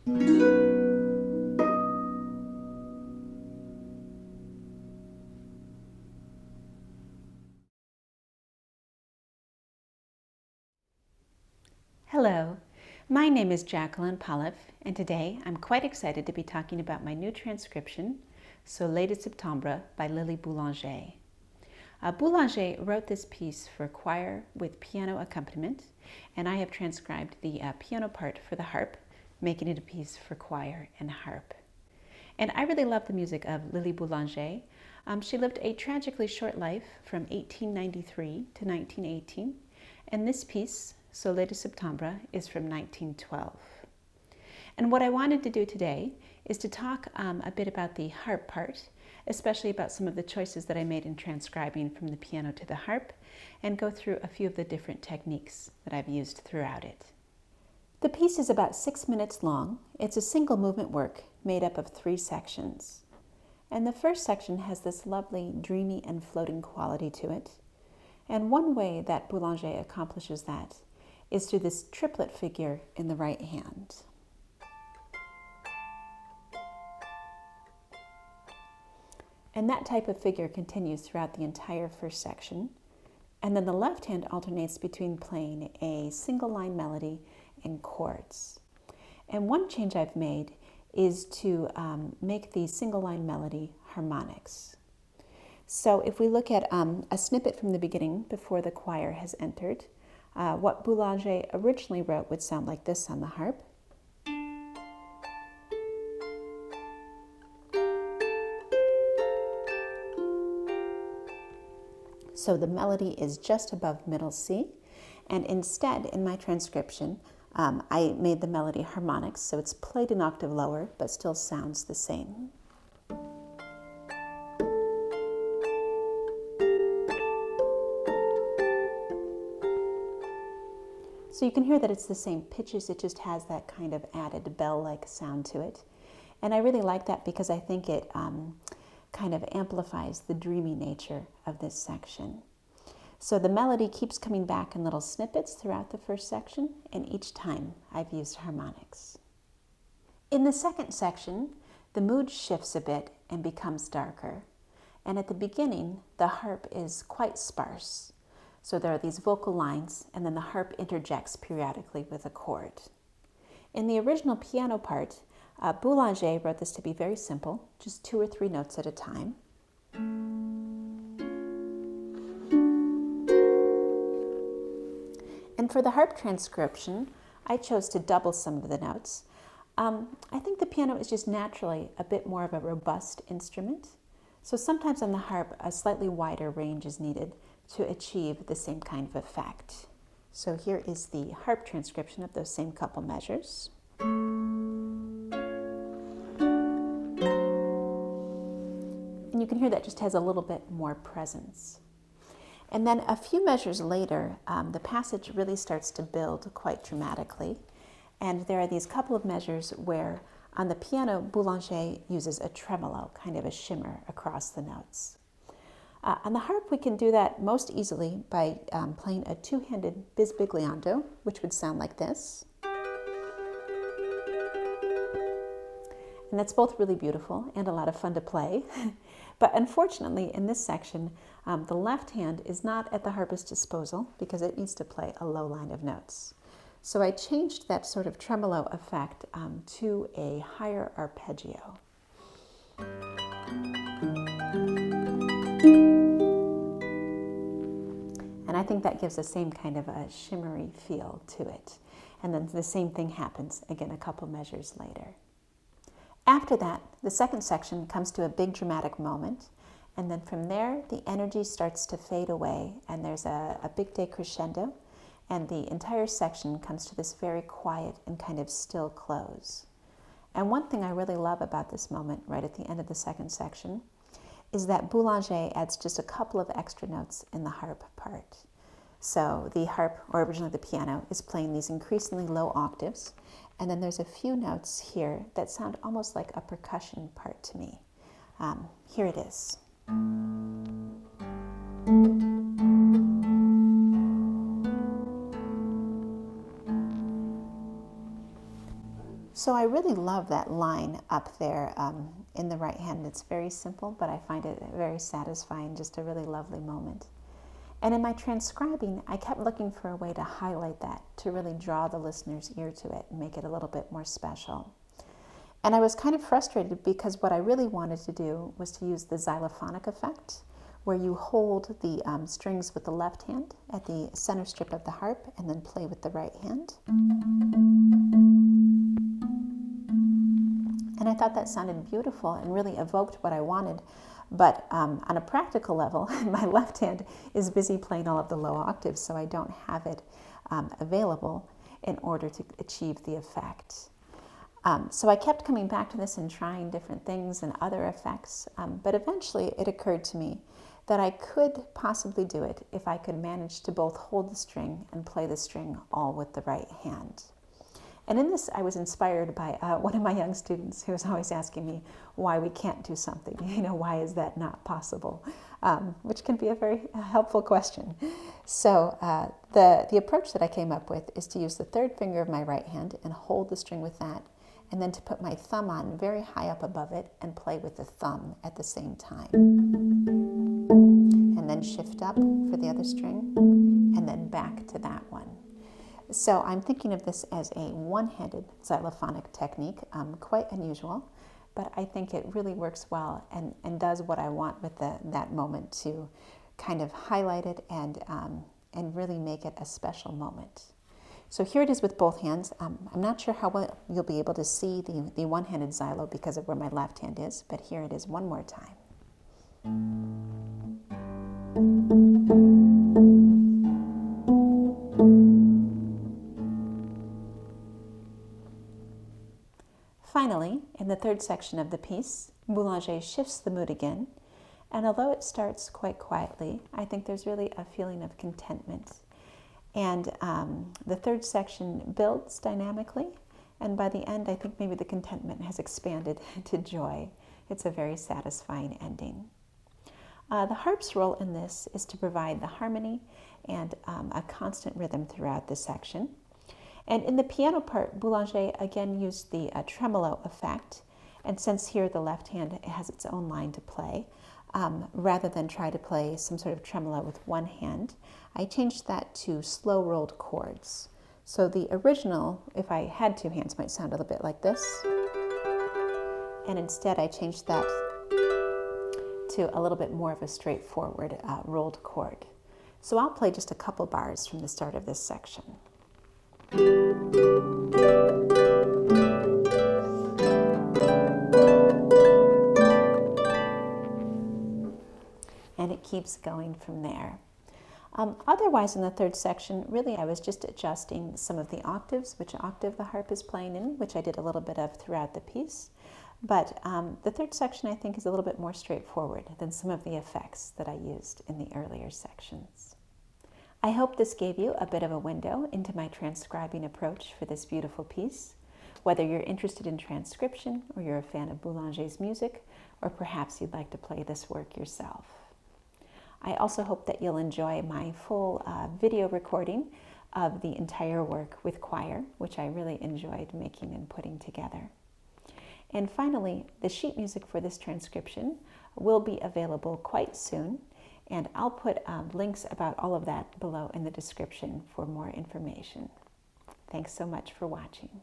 Hello, my name is Jacqueline, and today I'm quite excited to be talking about my new transcription, Soleils de Septembre by Lili Boulanger. Boulanger wrote this piece for choir with piano accompaniment, and I have transcribed the piano part for the harp, making it a piece for choir and harp. And I really love the music of Lili Boulanger. She lived a tragically short life from 1893 to 1918, and this piece, Soleils de Septembre, is from 1912. And what I wanted to do today is to talk a bit about the harp part, especially about some of the choices that I made in transcribing from the piano to the harp, and go through a few of the different techniques that I've used throughout it. The piece is about 6 minutes long. It's a single movement work made up of 3 sections. And the first section has this lovely dreamy and floating quality to it. And one way that Boulanger accomplishes that is through this triplet figure in the right hand. And that type of figure continues throughout the entire first section. And then the left hand alternates between playing a single line melody and chords. And one change I've made is to make the single line melody harmonics. So if we look at a snippet from the beginning before the choir has entered, what Boulanger originally wrote would sound like this on the harp. So the melody is just above middle C, and instead in my transcription I made the melody harmonics, so it's played an octave lower but still sounds the same. So you can hear that it's the same pitches, it just has that kind of added bell-like sound to it. And I really like that because I think it kind of amplifies the dreamy nature of this section. So the melody keeps coming back in little snippets throughout the first section, and each time I've used harmonics. In the second section, the mood shifts a bit and becomes darker. And at the beginning, the harp is quite sparse. So there are these vocal lines, and then the harp interjects periodically with a chord. In the original piano part, Boulanger wrote this to be very simple, just 2 or 3 notes at a time. And for the harp transcription, I chose to double some of the notes. I think the piano is just naturally a bit more of a robust instrument. So sometimes on the harp, a slightly wider range is needed to achieve the same kind of effect. So here is the harp transcription of those same couple measures. And you can hear that just has a little bit more presence. And then a few measures later, the passage really starts to build quite dramatically. And there are these couple of measures where on the piano, Boulanger uses a tremolo, kind of a shimmer across the notes. On the harp, we can do that most easily by playing a 2-handed bisbigliando, which would sound like this. And that's both really beautiful and a lot of fun to play. But unfortunately, in this section, the left hand is not at the harpist's disposal because it needs to play a low line of notes. So I changed that sort of tremolo effect to a higher arpeggio. And I think that gives the same kind of a shimmery feel to it. And then the same thing happens again a couple measures later. After that, the second section comes to a big dramatic moment. And then from there, the energy starts to fade away. And there's a big decrescendo. And the entire section comes to this very quiet and kind of still close. And one thing I really love about this moment right at the end of the second section is that Boulanger adds just a couple of extra notes in the harp part. So the harp, or originally the piano, is playing these increasingly low octaves, and then there's a few notes here that sound almost like a percussion part to me. Here it is. So I really love that line up there in the right hand. It's very simple, but I find it very satisfying, just a really lovely moment. And in my transcribing, I kept looking for a way to highlight that, to really draw the listener's ear to it and make it a little bit more special. And I was kind of frustrated because what I really wanted to do was to use the xylophonic effect, where you hold the strings with the left hand at the center strip of the harp and then play with the right hand. And I thought that sounded beautiful and really evoked what I wanted. But on a practical level, my left hand is busy playing all of the low octaves, so I don't have it available in order to achieve the effect. So I kept coming back to this and trying different things and other effects, but eventually it occurred to me that I could possibly do it if I could manage to both hold the string and play the string all with the right hand. And in this, I was inspired by one of my young students who was always asking me why we can't do something. Why is that not possible? Which can be a very helpful question. So the approach that I came up with is to use the third finger of my right hand and hold the string with that, and then to put my thumb on very high up above it and play with the thumb at the same time. And then shift up for the other string, and then back to that one. So I'm thinking of this as a one-handed xylophonic technique, quite unusual, but I think it really works well and does what I want with that moment to kind of highlight it and really make it a special moment. So here it is with both hands. I'm not sure how well you'll be able to see the one-handed xylo because of where my left hand is, but here it is one more time. Finally, in the third section of the piece, Boulanger shifts the mood again, and although it starts quite quietly, I think there's really a feeling of contentment. And the third section builds dynamically, and by the end, I think maybe the contentment has expanded to joy. It's a very satisfying ending. The harp's role in this is to provide the harmony and a constant rhythm throughout the section. And in the piano part, Boulanger again used the tremolo effect, and since here the left hand has its own line to play, rather than try to play some sort of tremolo with one hand, I changed that to slow rolled chords. So the original, if I had two hands, might sound a little bit like this, and instead I changed that to a little bit more of a straightforward rolled chord. So I'll play just a couple bars from the start of this section. And it keeps going from there. Otherwise, in the third section, really I was just adjusting some of the octaves, which octave the harp is playing in, which I did a little bit of throughout the piece. But the third section, I think, is a little bit more straightforward than some of the effects that I used in the earlier sections. I hope this gave you a bit of a window into my transcribing approach for this beautiful piece. Whether you're interested in transcription, or you're a fan of Boulanger's music, or perhaps you'd like to play this work yourself. I also hope that you'll enjoy my full video recording of the entire work with choir, which I really enjoyed making and putting together. And finally, the sheet music for this transcription will be available quite soon, and I'll put links about all of that below in the description for more information. Thanks so much for watching.